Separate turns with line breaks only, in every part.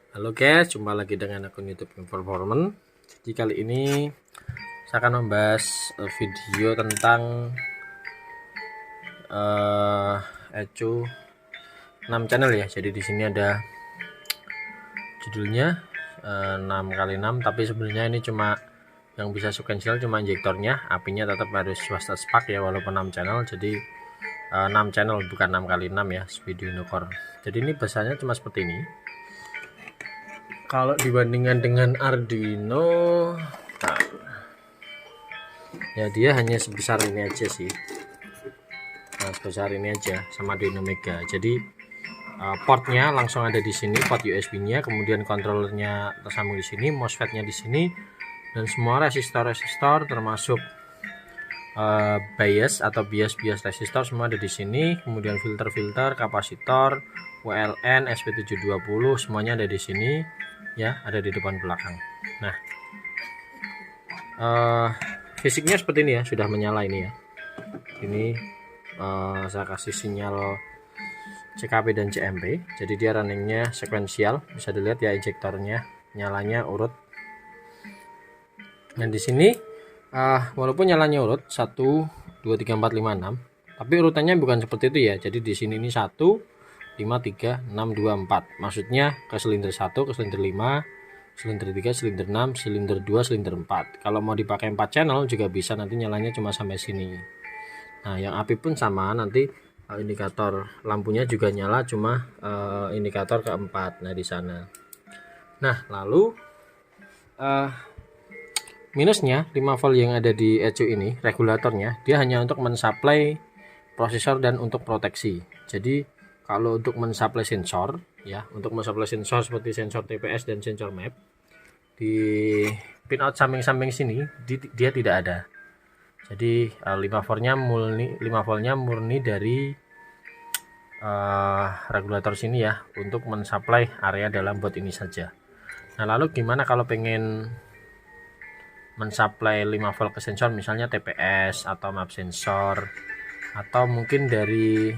Halo guys, jumpa lagi dengan akun YouTube Performance. Jadi kali ini saya akan membahas video tentang ECU 6 channel ya. Jadi di sini ada judulnya 6x6, tapi sebenarnya ini cuma yang bisa sequential cuma injektornya, apinya tetap harus swasta spark ya walaupun 6 channel. Jadi 6 channel bukan 6x6 ya, speed unicore. Jadi ini besarnya cuma seperti ini. Kalau dibandingkan dengan Arduino, nah, ya dia hanya sebesar ini aja sih. Nah, sebesar ini aja sama Arduino Mega. Jadi portnya langsung ada di sini, port USB-nya, kemudian kontrolernya tersambung di sini, MOSFET-nya di sini, dan semua resistor-resistor termasuk bias atau bias resistor semua ada di sini. Kemudian filter-filter, kapasitor, WLN, SP720 semuanya ada di sini. Ya, ada di depan belakang. Nah, fisiknya seperti ini ya, sudah menyala ini ya. Ini saya kasih sinyal CKP dan CMP, jadi dia runningnya sekuensial, bisa dilihat ya injektornya nyalanya urut. Dan di sini walaupun nyalanya urut 1 2 3 4 5 6, tapi urutannya bukan seperti itu ya. Jadi di sini ini 1 5 3 6 2 4, maksudnya ke silinder 1, ke silinder 5, silinder 3, silinder 6, silinder 2, silinder 4. Kalau mau dipakai 4 channel juga bisa, nanti nyalanya cuma sampai sini. Nah, yang api pun sama, nanti indikator lampunya juga nyala cuma indikator keempat. Nah, di sana. Nah, lalu minusnya 5 volt yang ada di ECU ini, regulatornya, dia hanya untuk mensuplai prosesor dan untuk proteksi. Jadi kalau untuk mensuplai sensor ya, untuk mensuplai sensor seperti sensor TPS dan sensor map, di pinout samping-samping sini dia tidak ada. Jadi 5 voltnya murni dari regulator sini ya, untuk mensuplai area dalam bot ini saja. Nah, lalu gimana kalau pengen mensuplai 5 volt ke sensor, misalnya TPS atau map sensor, atau mungkin dari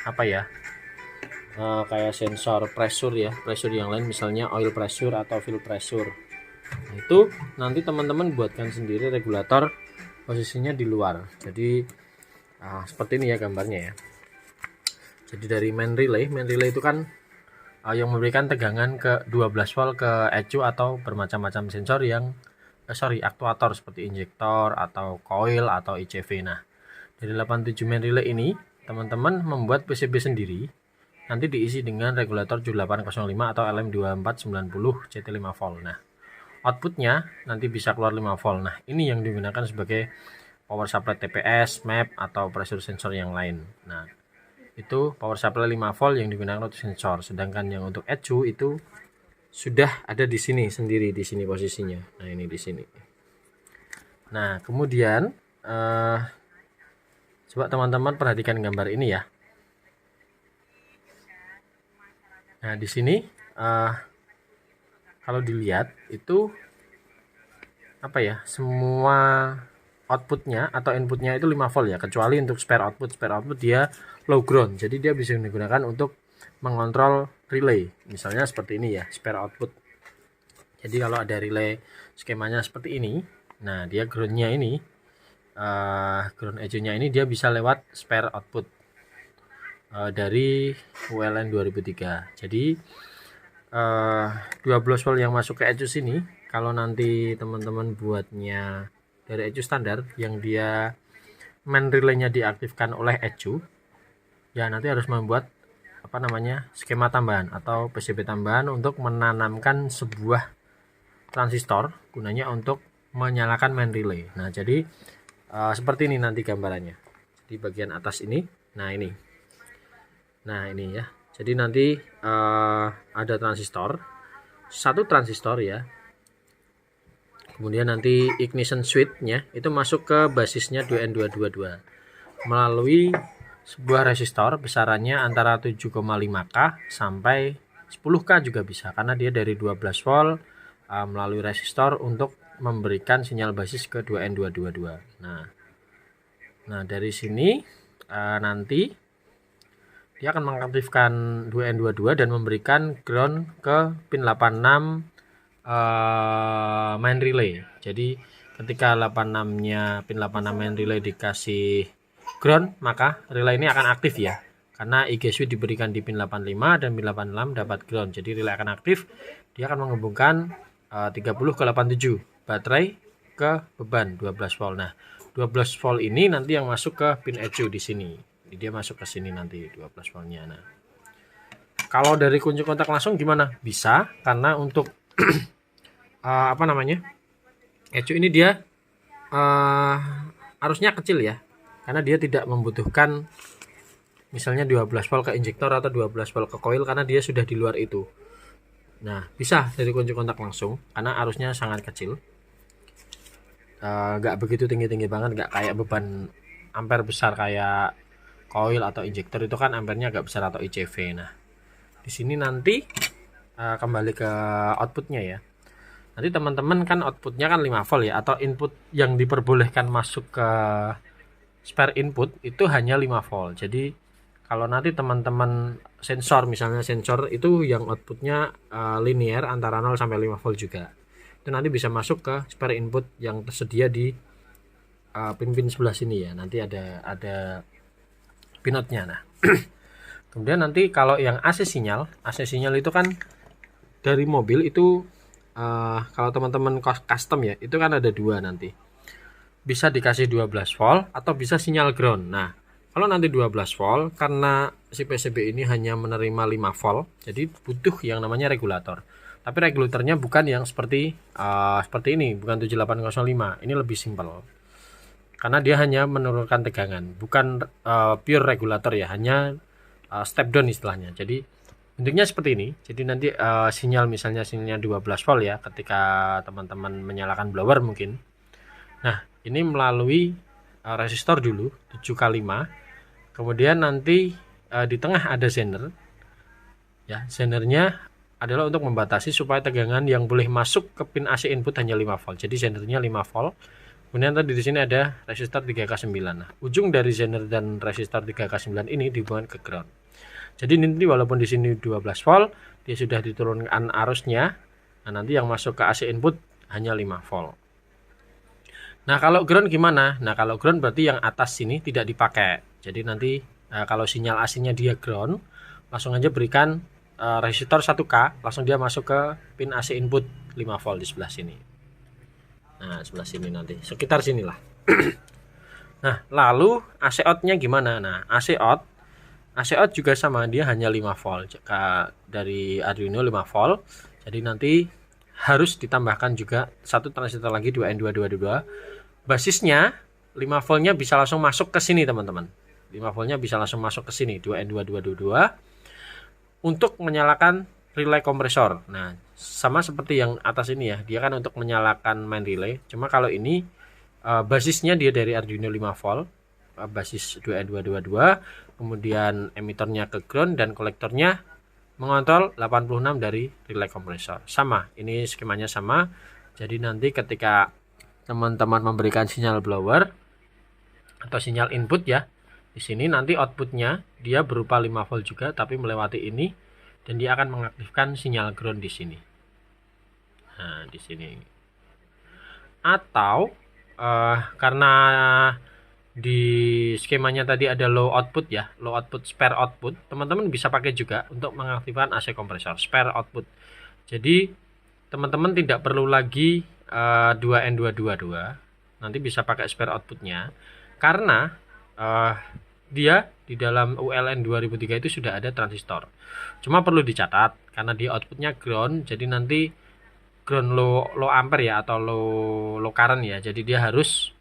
apa ya, kayak sensor pressure ya, pressure yang lain, misalnya oil pressure atau fuel pressure. Nah, itu nanti teman-teman buatkan sendiri regulator posisinya di luar. Jadi seperti ini ya gambarnya ya. Jadi dari main relay itu kan yang memberikan tegangan ke 12 volt ke ECU atau bermacam-macam sensor yang aktuator seperti injektor atau coil atau ICV. Nah, dari 87 main relay ini teman-teman membuat PCB sendiri, nanti diisi dengan regulator 7805 atau LM2490 CT5 volt. Nah, outputnya nanti bisa keluar 5 volt. Nah, ini yang digunakan sebagai power supply TPS, map atau pressure sensor yang lain. Nah, itu power supply 5 volt yang digunakan untuk sensor, sedangkan yang untuk ECU itu sudah ada di sini sendiri, di sini posisinya. Nah, ini di sini. Nah, kemudian coba teman-teman perhatikan gambar ini ya. Nah, di sini kalau dilihat itu apa ya, semua outputnya atau inputnya itu 5 volt ya, kecuali untuk spare output dia low ground, jadi dia bisa digunakan untuk mengontrol relay, misalnya seperti ini ya, spare output. Jadi kalau ada relay skemanya seperti ini, nah dia groundnya ini, ground ECU-nya ini dia bisa lewat spare output dari ULN 2003. Jadi 12 volt yang masuk ke ECU sini, kalau nanti teman-teman buatnya dari ECU standar yang dia main relay-nya diaktifkan oleh ECU, ya nanti harus membuat apa namanya, skema tambahan atau PCB tambahan untuk menanamkan sebuah transistor, gunanya untuk menyalakan main relay. Nah, jadi seperti ini nanti gambarannya. Di bagian atas ini, nah ini ya. Jadi nanti ada transistor, satu transistor ya. Kemudian nanti ignition switch-nya itu masuk ke basisnya 2N222 melalui sebuah resistor besarannya antara 7,5K sampai 10K juga bisa, karena dia dari 12 volt melalui resistor untuk memberikan sinyal basis ke 2N222. Nah, dari sini nanti dia akan mengaktifkan 2N22 dan memberikan ground ke pin 86 main relay. Jadi ketika 86-nya pin 86 main relay dikasih ground, maka relay ini akan aktif ya. Karena IG switch diberikan di pin 85 dan pin 86 dapat ground. Jadi relay akan aktif. Dia akan menghubungkan 30 ke 87 baterai ke beban 12 volt. Nah, 12 volt ini nanti yang masuk ke pin ECU di sini. Dia masuk ke sini nanti 12 voltnya. Nah, kalau dari kunci kontak langsung gimana? Bisa, karena untuk apa namanya? ECU ini dia arusnya kecil ya. Karena dia tidak membutuhkan misalnya 12 volt ke injektor atau 12 volt ke coil, karena dia sudah di luar itu. Nah, bisa dari kunci kontak langsung karena arusnya sangat kecil. Nggak begitu tinggi-tinggi banget, nggak kayak beban ampere besar kayak coil atau injektor, itu kan ampernya agak besar, atau ICV. Nah, di sini nanti kembali ke outputnya ya. Nanti teman-teman kan outputnya kan 5 volt ya, atau input yang diperbolehkan masuk ke spare input itu hanya 5 volt. Jadi kalau nanti teman-teman sensor, misalnya sensor itu yang outputnya linear antara 0 sampai 5 volt juga, itu nanti bisa masuk ke spare input yang tersedia di pin-pin sebelah sini ya. Nanti ada pinotnya. Nah, kemudian nanti kalau yang AC sinyal itu kan dari mobil itu kalau teman-teman custom ya, itu kan ada dua nanti. Bisa dikasih 12 volt atau bisa sinyal ground. Nah, kalau nanti 12 volt, karena si PCB ini hanya menerima 5 volt, jadi butuh yang namanya regulator. Tapi regulatornya bukan yang seperti ini, bukan 7805. Ini lebih simpel. Karena dia hanya menurunkan tegangan, bukan pure regulator ya, hanya step down istilahnya. Jadi bentuknya seperti ini. Jadi nanti sinyal, misalnya sinyalnya 12 volt ya, ketika teman-teman menyalakan blower mungkin. Nah, ini melalui resistor dulu 7x5. Kemudian nanti di tengah ada zener. Ya, zenernya adalah untuk membatasi supaya tegangan yang boleh masuk ke pin AC input hanya 5 volt. Jadi zenernya 5 volt. Kemudian tadi di sini ada resistor 3K9. Nah, ujung dari zener dan resistor 3K9 ini dihubungkan ke ground. Jadi nanti walaupun di sini 12 volt, dia sudah diturunkan arusnya. Nah, nanti yang masuk ke AC input hanya 5 volt. Nah, kalau ground gimana? Nah, kalau ground berarti yang atas sini tidak dipakai. Jadi nanti kalau sinyal AC-nya dia ground, langsung aja berikan resistor 1K, langsung dia masuk ke pin AC input 5 volt di sebelah sini. Nah, sebelah sini nanti, sekitar sinilah. Nah, lalu AC out-nya gimana? Nah, AC out juga sama, dia hanya 5 volt. Jika dari Arduino 5 volt, jadi nanti harus ditambahkan juga satu transistor lagi 2N222. Basisnya 5 voltnya bisa langsung masuk ke sini teman-teman. 5 voltnya bisa langsung masuk ke sini 2N2222 untuk menyalakan relay kompresor. Nah, sama seperti yang atas ini ya, dia kan untuk menyalakan main relay. Cuma kalau ini basisnya dia dari Arduino 5 volt, basis 2N222, kemudian emitornya ke ground dan kolektornya mengontrol 86 dari relay kompresor. Sama, ini skemanya sama. Jadi nanti ketika teman-teman memberikan sinyal blower atau sinyal input ya, di sini nanti outputnya dia berupa 5 volt juga, tapi melewati ini, dan dia akan mengaktifkan sinyal ground di sini. Nah, di sini. Atau karena di skemanya tadi ada low output ya, low output spare output, teman-teman bisa pakai juga untuk mengaktifkan AC kompresor spare output. Jadi teman-teman tidak perlu lagi 2N222, nanti bisa pakai spare outputnya, karena dia di dalam ULN 2003 itu sudah ada transistor. Cuma perlu dicatat karena di outputnya ground, jadi nanti ground low ampere ya, atau low current ya. Jadi dia harus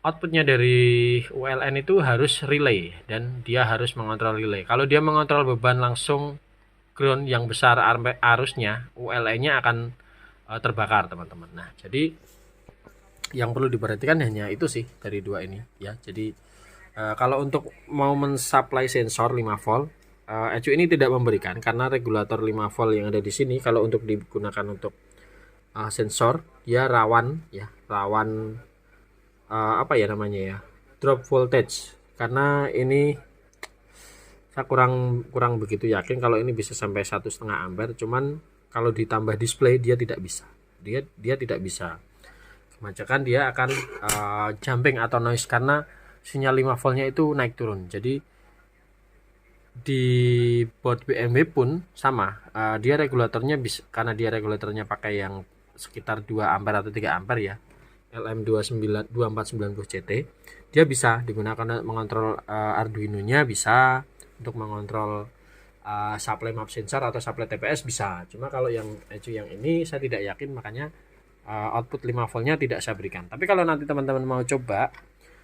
outputnya dari ULN itu harus relay, dan dia harus mengontrol relay. Kalau dia mengontrol beban langsung ground yang besar arusnya, ULN-nya akan terbakar teman-teman. Nah, jadi yang perlu diperhatikan hanya itu sih dari dua ini ya. Jadi kalau untuk mau mensuplai sensor 5 volt, ECU ini tidak memberikan, karena regulator 5 volt yang ada di sini kalau untuk digunakan untuk sensor dia rawan apa ya namanya ya, drop voltage, karena ini Saya kurang begitu yakin kalau ini bisa sampai 1,5 ampere, cuman kalau ditambah display dia tidak bisa. Dia tidak bisa. Kebanyakan dia akan jumping atau noise karena sinyal 5 voltnya itu naik turun. Jadi di board BMW pun sama, dia regulatornya bisa, karena dia regulatornya pakai yang sekitar 2 ampere atau 3 ampere ya, LM2490CT, dia bisa digunakan untuk mengontrol Arduino-nya, bisa untuk mengontrol supply map sensor atau supply TPS bisa. Cuma kalau yang ECU yang ini saya tidak yakin, makanya output 5 voltnya tidak saya berikan. Tapi kalau nanti teman-teman mau coba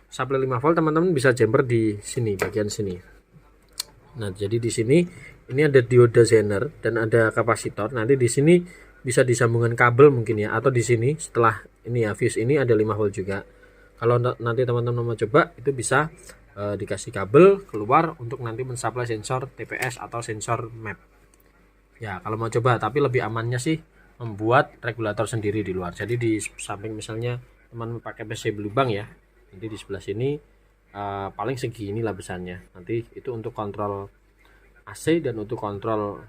supply 5 volt, teman-teman bisa jumper di sini, bagian sini. Nah, jadi di sini ini ada dioda Zener dan ada kapasitor. Nanti di sini bisa disambungkan kabel mungkin ya, atau di sini setelah ini ya, fuse ini ada 5 volt juga. Kalau nanti teman-teman mau coba, itu bisa dikasih kabel keluar untuk nanti mensuplai sensor TPS atau sensor map. Ya, kalau mau coba, tapi lebih amannya sih membuat regulator sendiri di luar. Jadi di samping misalnya teman pakai PC lubang ya, nanti di sebelah sini paling segini lah besarnya. Nanti itu untuk kontrol AC dan untuk kontrol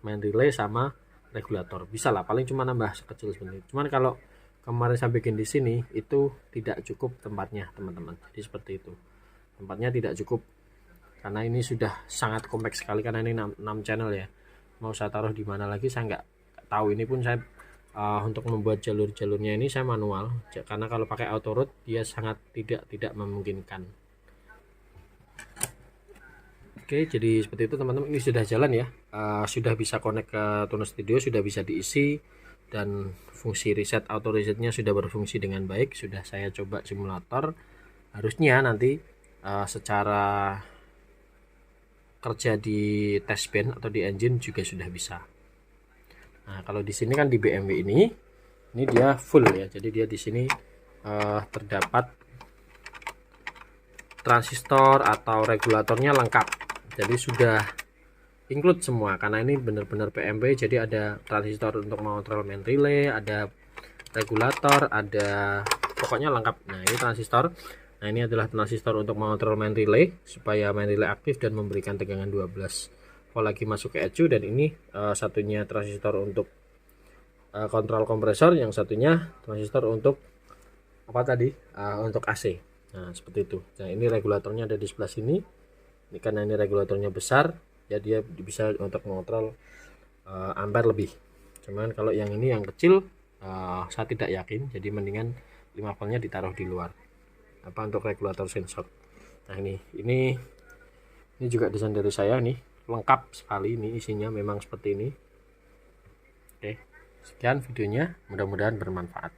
main relay sama regulator. Bisa lah, paling cuma nambah sekecil sebenarnya. Cuman kalau kemarin saya bikin di sini itu tidak cukup tempatnya, teman-teman. Jadi seperti itu. Tempatnya tidak cukup karena ini sudah sangat kompak sekali, karena ini 6 channel ya. Mau saya taruh di mana lagi saya nggak tahu. Ini pun saya untuk membuat jalur-jalurnya ini saya manual, karena kalau pakai auto route dia sangat tidak memungkinkan. Oke, jadi seperti itu teman-teman, ini sudah jalan ya, sudah bisa connect ke Tuner Studio, sudah bisa diisi, dan fungsi reset auto resetnya sudah berfungsi dengan baik. Sudah saya coba simulator, harusnya nanti secara kerja di test bench atau di engine juga sudah bisa. Nah, kalau di sini kan di BMW ini dia full ya. Jadi dia di sini terdapat transistor atau regulatornya lengkap. Jadi sudah include semua, karena ini benar-benar BMW. Jadi ada transistor untuk mengontrol main relay, ada regulator, ada pokoknya lengkap. Nah, ini transistor. Nah, ini adalah transistor untuk mengontrol main relay supaya main relay aktif dan memberikan tegangan 12 volt lagi masuk ke ECU. Dan ini satunya transistor untuk kontrol kompresor, yang satunya transistor untuk apa tadi, untuk AC. Nah, seperti itu. Nah, ini regulatornya ada di sebelah sini. Ini karena ini regulatornya besar ya, dia bisa untuk mengontrol ampere lebih. Cuman kalau yang ini yang kecil saya tidak yakin, jadi mendingan 5 voltnya ditaruh di luar apa untuk regulator sensor. Nah, ini juga desain dari saya nih, lengkap sekali. Ini isinya memang seperti ini. Oke, sekian videonya, mudah-mudahan bermanfaat.